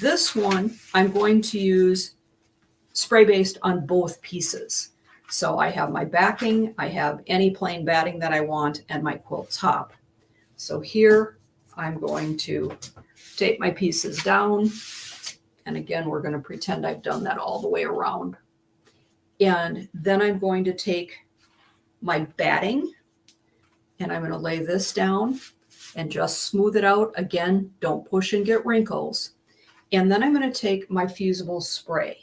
This one, I'm going to use spray based on both pieces. So I have my backing, I have any plain batting that I want, and my quilt top. So here I'm going to tape my pieces down. And again, we're going to pretend I've done that all the way around. And then I'm going to take my batting and I'm going to lay this down and just smooth it out. Again, don't push and get wrinkles. And then I'm going to take my fusible spray.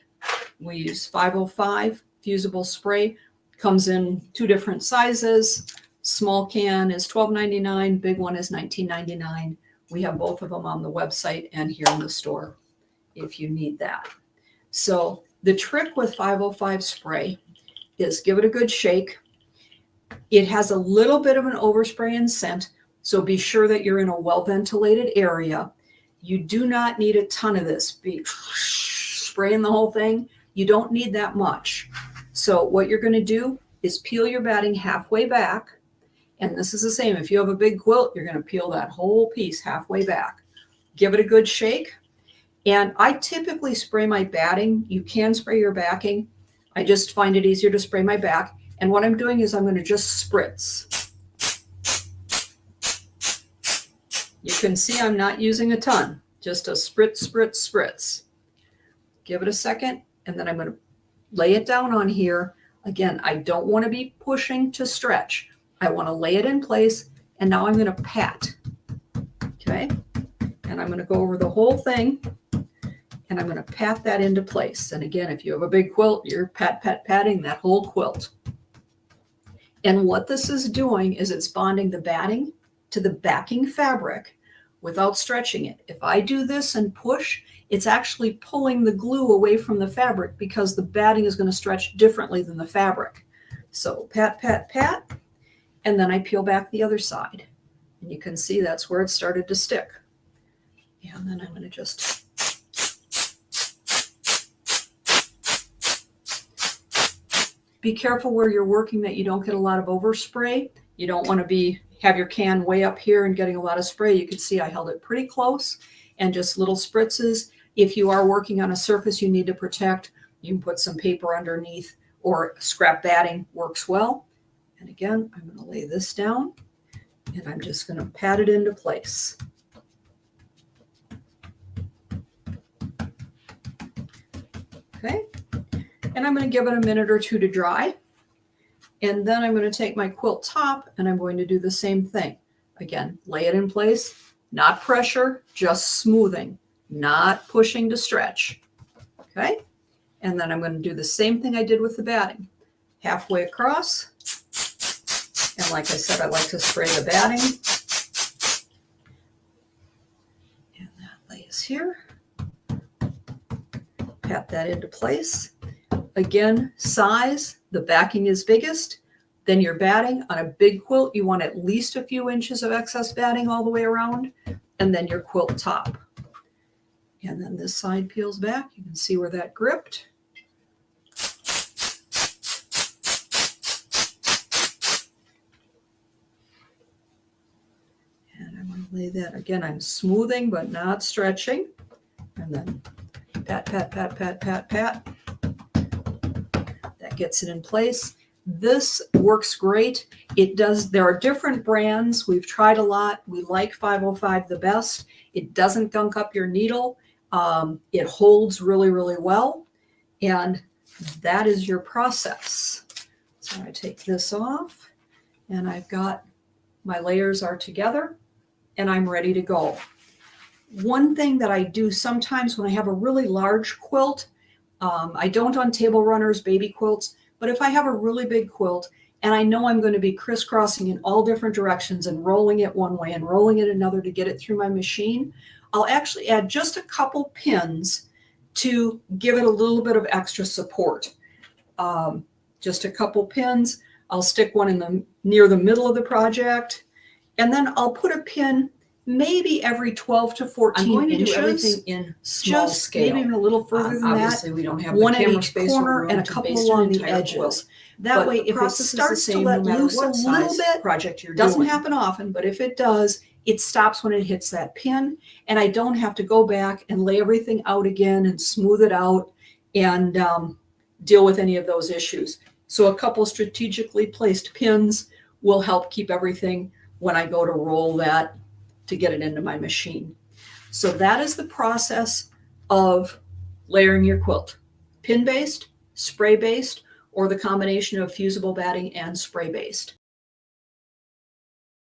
We use 505 fusible spray. Comes in 2 different sizes. Small can is $12.99. Big one is $19.99. We have both of them on the website and here in the store if you need that. So the trick with 505 spray is give it a good shake. It has a little bit of an overspray and scent, so be sure that you're in a well-ventilated area. You do not need a ton of this. Be spraying the whole thing. You don't need that much. So what you're going to do is peel your batting halfway back. And this is the same. If you have a big quilt, you're going to peel that whole piece halfway back. Give it a good shake. And I typically spray my batting. You can spray your backing. I just find it easier to spray my back. And what I'm doing is I'm going to just spritz. You can see I'm not using a ton. Just a spritz, spritz, spritz. Give it a second. And then I'm going to lay it down on here. Again, I don't want to be pushing to stretch. I want to lay it in place. And now I'm going to pat. Okay. And I'm going to go over the whole thing. And I'm going to pat that into place. And again, if you have a big quilt, you're patting that whole quilt. And what this is doing is it's bonding the batting to the backing fabric without stretching it. If I do this and push, it's actually pulling the glue away from the fabric because the batting is going to stretch differently than the fabric. So pat, pat, pat, and then I peel back the other side. And you can see that's where it started to stick. And then I'm going to just... Be careful where you're working that you don't get a lot of overspray. You don't want to have your can way up here and getting a lot of spray. You can see I held it pretty close and just little spritzes. If you are working on a surface you need to protect, you can put some paper underneath or scrap batting works well. And again, I'm going to lay this down and I'm just going to pat it into place. Okay. And I'm going to give it a minute or two to dry. And then I'm going to take my quilt top and I'm going to do the same thing. Again, lay it in place, not pressure, just smoothing, not pushing to stretch. Okay. And then I'm going to do the same thing I did with the batting. Halfway across. And like I said, I like to spray the batting. And that lays here. Pat that into place. Again, size, the backing is biggest, then your batting. On a big quilt, you want at least a few inches of excess batting all the way around, and then your quilt top. And then this side peels back. You can see where that gripped. And I'm going to lay that, again, I'm smoothing but not stretching. And then pat, pat, pat, pat, pat, pat. Gets it in place. This works great. It does. There are different brands. We've tried a lot. We like 505 the best. It doesn't gunk up your needle. It holds really, really well. And that is your process. So I take this off and I've got my layers are together and I'm ready to go. One thing that I do sometimes when I have a really large quilt, I don't on table runners, baby quilts, but if I have a really big quilt and I know I'm going to be crisscrossing in all different directions and rolling it one way and rolling it another to get it through my machine, I'll actually add just a couple pins to give it a little bit of extra support. Just a couple pins. I'll stick one near the middle of the project, and then I'll put a pin maybe every 12 to 14 I'm going to inches. do everything in small just scale. Maybe even a little further than Obviously, that. we don't have One the at camera each space or corner room and a to couple baste an along the entire edges. quilt. That But way, the if it process is the starts to same let no matter loose a what little size bit, project you're doesn't doing. happen often, but if it does, it stops when it hits that pin, and I don't have to go back and lay everything out again and smooth it out and deal with any of those issues. So a couple strategically placed pins will help keep everything when I go to roll that to get it into my machine. So that is the process of layering your quilt. Pin based, spray based, or the combination of fusible batting and spray based.